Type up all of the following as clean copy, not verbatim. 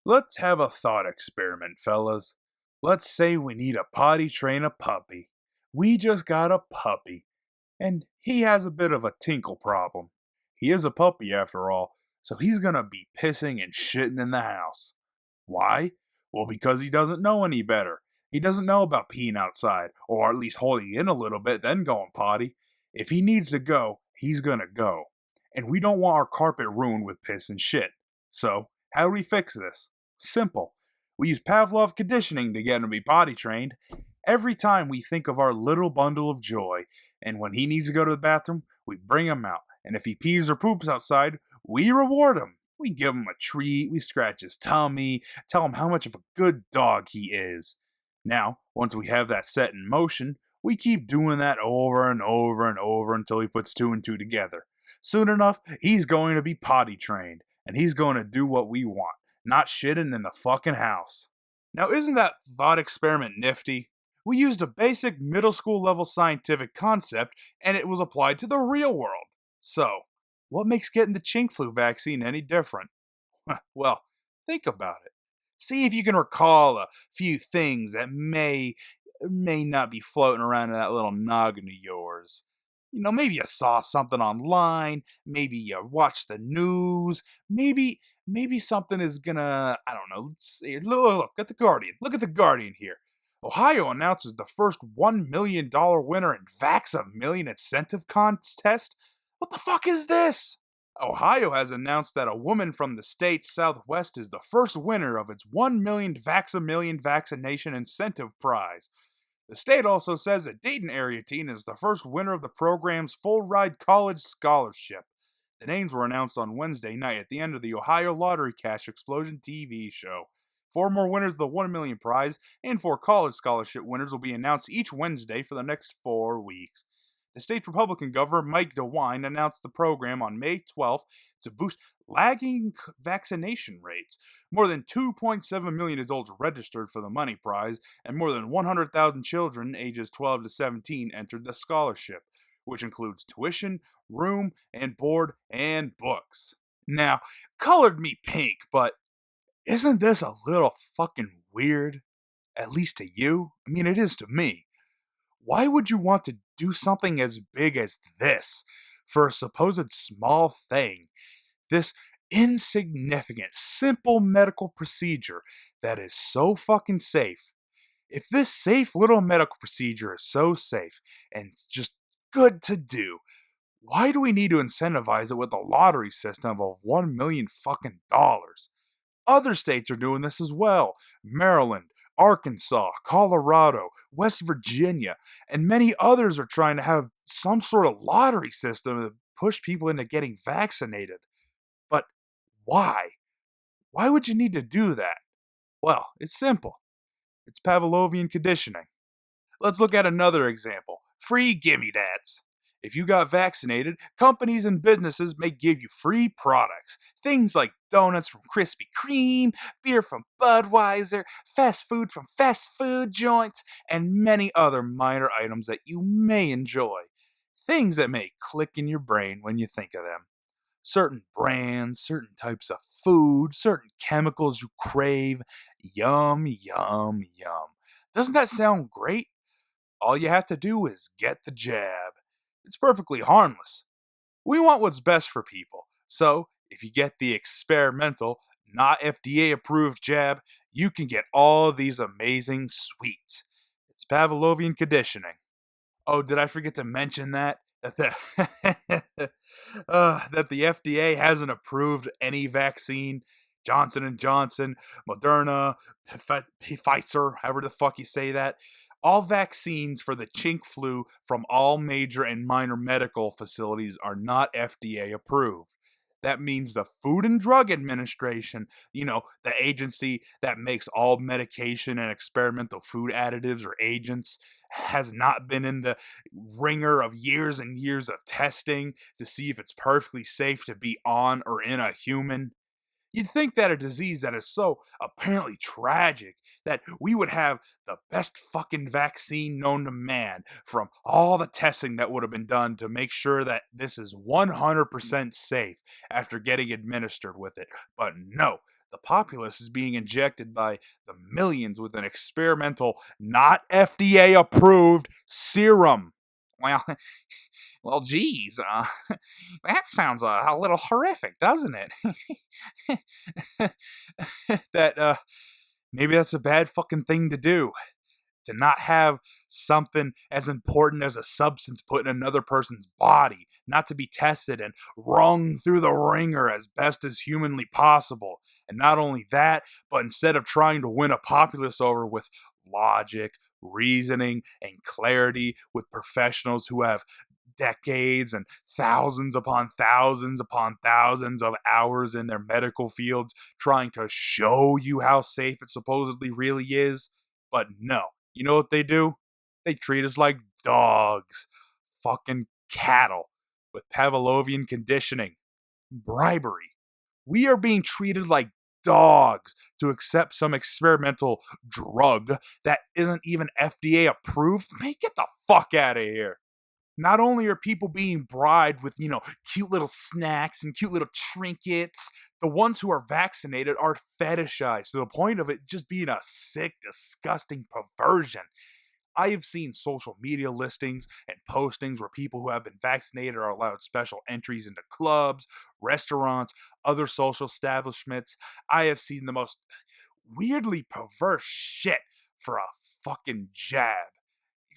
Let's have a thought experiment, fellas. Let's say we need to potty train a puppy. We just got a puppy, and he has a bit of a tinkle problem. He is a puppy after all, so he's gonna be pissing and shitting in the house. Why? Well, because he doesn't know any better. He doesn't know about peeing outside, or at least holding in a little bit, then going potty. If he needs to go, he's gonna go. And we don't want our carpet ruined with piss and shit. So, how do we fix this? Simple. We use Pavlov conditioning to get him to be potty trained. Every time we think of our little bundle of joy, and when he needs to go to the bathroom, we bring him out. And if he pees or poops outside, we reward him. We give him a treat, we scratch his tummy, tell him how much of a good dog he is. Now, once we have that set in motion, we keep doing that over and over and over until he puts two and two together. Soon enough, he's going to be potty trained, and he's going to do what we want, not shitting in the fucking house. Now, isn't that thought experiment nifty? We used a basic middle school level scientific concept, and it was applied to the real world. So, what makes getting the chink flu vaccine any different? Well, think about it. See if you can recall a few things that may or may not be floating around in that little noggin of yours. Maybe you saw something online, maybe you watched the news, maybe something is gonna, I don't know, let's see. Look at the Guardian. Look at the Guardian here. Ohio announces the first $1 million winner in Vax a Million incentive contest. What the fuck is this? Ohio has announced that a woman from the state's southwest is the first winner of its 1 million Vax a Million vaccination incentive prize. The state also says that Dayton area teen is the first winner of the program's full ride college scholarship. The names were announced on Wednesday night at the end of the Ohio Lottery Cash Explosion TV show. 4 more winners of the 1 million prize and 4 college scholarship winners will be announced each Wednesday for the next 4 weeks. The state's Republican governor, Mike DeWine, announced the program on May 12th to boost lagging vaccination rates. More than 2.7 million adults registered for the money prize, and more than 100,000 children ages 12 to 17 entered the scholarship, which includes tuition, room, and board, and books. Now, colored me pink, but isn't this a little fucking weird? At least to you? I mean, it is to me. Why would you want to do something as big as this for a supposed small thing? This insignificant, simple medical procedure that is so fucking safe. If this safe little medical procedure is so safe and just good to do, why do we need to incentivize it with a lottery system of 1 million fucking dollars? Other states are doing this as well. Maryland, Arkansas, Colorado, West Virginia, and many others are trying to have some sort of lottery system to push people into getting vaccinated. But why? Why would you need to do that? Well, it's simple. It's Pavlovian conditioning. Let's look at another example. Free gimme dads. If you got vaccinated, companies and businesses may give you free products. Things like donuts from Krispy Kreme, beer from Budweiser, fast food from fast food joints, and many other minor items that you may enjoy. Things that may click in your brain when you think of them. Certain brands, certain types of food, certain chemicals you crave. Yum, yum, yum. Doesn't that sound great? All you have to do is get the jab. It's perfectly harmless. We want what's best for people. So, if you get the experimental, not FDA approved jab, you can get all these amazing sweets. It's Pavlovian conditioning. Oh, did I forget to mention that? That the FDA hasn't approved any vaccine. Johnson & Johnson, Moderna, Pfizer, however the fuck you say that. All vaccines for the chink flu from all major and minor medical facilities are not FDA approved. That means the Food and Drug Administration, the agency that makes all medication and experimental food additives or agents, has not been in the ringer of years and years of testing to see if it's perfectly safe to be on or in a human. You'd think that a disease that is so apparently tragic that we would have the best fucking vaccine known to man from all the testing that would have been done to make sure that this is 100% safe after getting administered with it. But no, The populace is being injected by the millions with an experimental, not FDA approved serum. Well, well, geez, that sounds a little horrific, doesn't it? that maybe that's a bad fucking thing to do. To not have something as important as a substance put in another person's body, not to be tested and wrung through the ringer as best as humanly possible. And not only that, but instead of trying to win a populace over with logic, reasoning, and clarity with professionals who have decades and thousands upon thousands of hours in their medical fields trying to show you how safe it supposedly really is. But no, you know what they do? They treat us like dogs, fucking cattle, with Pavlovian conditioning, bribery. We are being treated like dogs to accept some experimental drug that isn't even FDA approved. Man, get the fuck out of here. Not only are people being bribed with, cute little snacks and cute little trinkets, the ones who are vaccinated are fetishized to the point of it just being a sick, disgusting perversion. I have seen social media listings and postings where people who have been vaccinated are allowed special entries into clubs, restaurants, other social establishments. I have seen the most weirdly perverse shit for a fucking jab.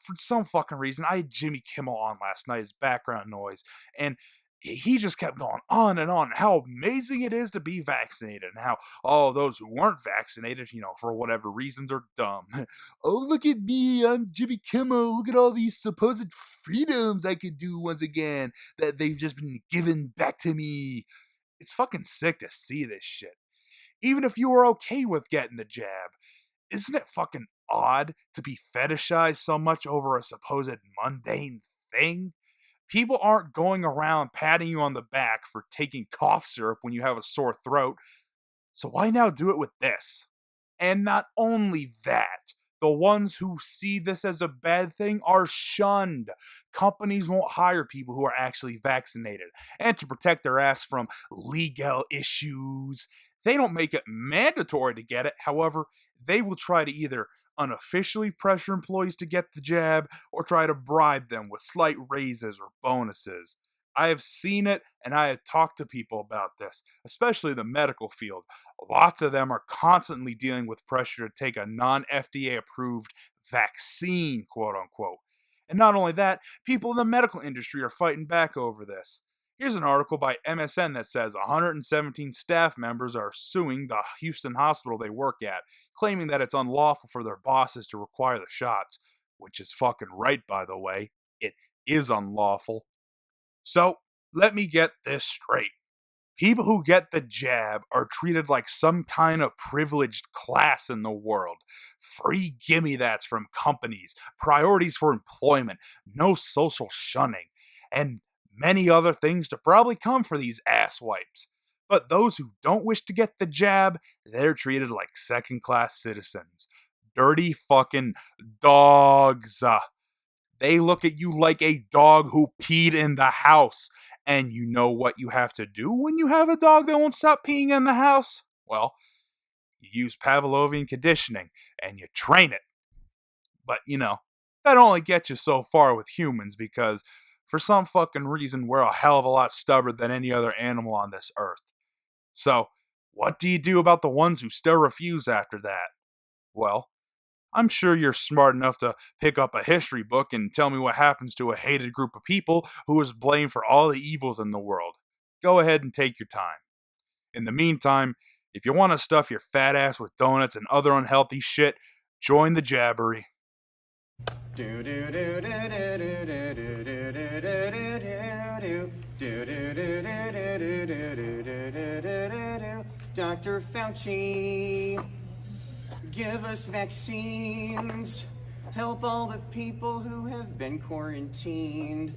For some fucking reason, I had Jimmy Kimmel on last night as background noise, and he just kept going on and on how amazing it is to be vaccinated and how all those who weren't vaccinated, for whatever reasons, are dumb. Oh, look at me, I'm Jimmy Kimmel. Look at all these supposed freedoms I could do once again that they've just been given back to me. It's fucking sick to see this shit. Even if you were okay with getting the jab, isn't it fucking odd to be fetishized so much over a supposed mundane thing? People aren't going around patting you on the back for taking cough syrup when you have a sore throat, so why now do it with this? And not only that, the ones who see this as a bad thing are shunned. Companies won't hire people who are actually vaccinated. And to protect their ass from legal issues, they don't make it mandatory to get it. However, they will try to either unofficially pressure employees to get the jab or try to bribe them with slight raises or bonuses. I have seen it and I have talked to people about this, especially the medical field. Lots of them are constantly dealing with pressure to take a non-FDA approved vaccine, quote unquote. And not only that, people in the medical industry are fighting back over this. Here's an article by MSN that says 117 staff members are suing the Houston hospital they work at, claiming that it's unlawful for their bosses to require the shots. Which is fucking right, by the way. It is unlawful. So, let me get this straight. People who get the jab are treated like some kind of privileged class in the world. Free gimme-that's from companies, priorities for employment, no social shunning, and many other things to probably come for these asswipes. But those who don't wish to get the jab, they're treated like second-class citizens. Dirty fucking dogs. They look at you like a dog who peed in the house. And you know what you have to do when you have a dog that won't stop peeing in the house? Well, you use Pavlovian conditioning and you train it. But, that only gets you so far with humans because for some fucking reason we're a hell of a lot stubborn than any other animal on this earth. So, what do you do about the ones who still refuse after that? Well, I'm sure you're smart enough to pick up a history book and tell me what happens to a hated group of people who is blamed for all the evils in the world. Go ahead and take your time. In the meantime, if you want to stuff your fat ass with donuts and other unhealthy shit, join the Jabbary. Dr. Fauci, give us vaccines. Help all the people who have been quarantined.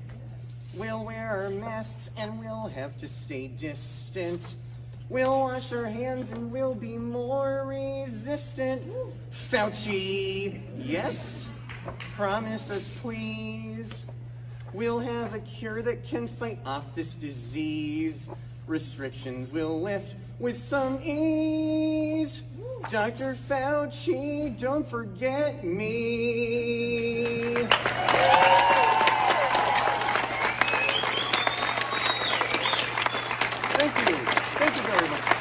We'll wear our masks and we'll have to stay distant. We'll wash our hands and we'll be more resistant. Fauci, yes? Promise us, please. We'll have a cure that can fight off this disease. Restrictions will lift. with some ease. Dr. Fauci, don't forget me. Thank you. Thank you very much.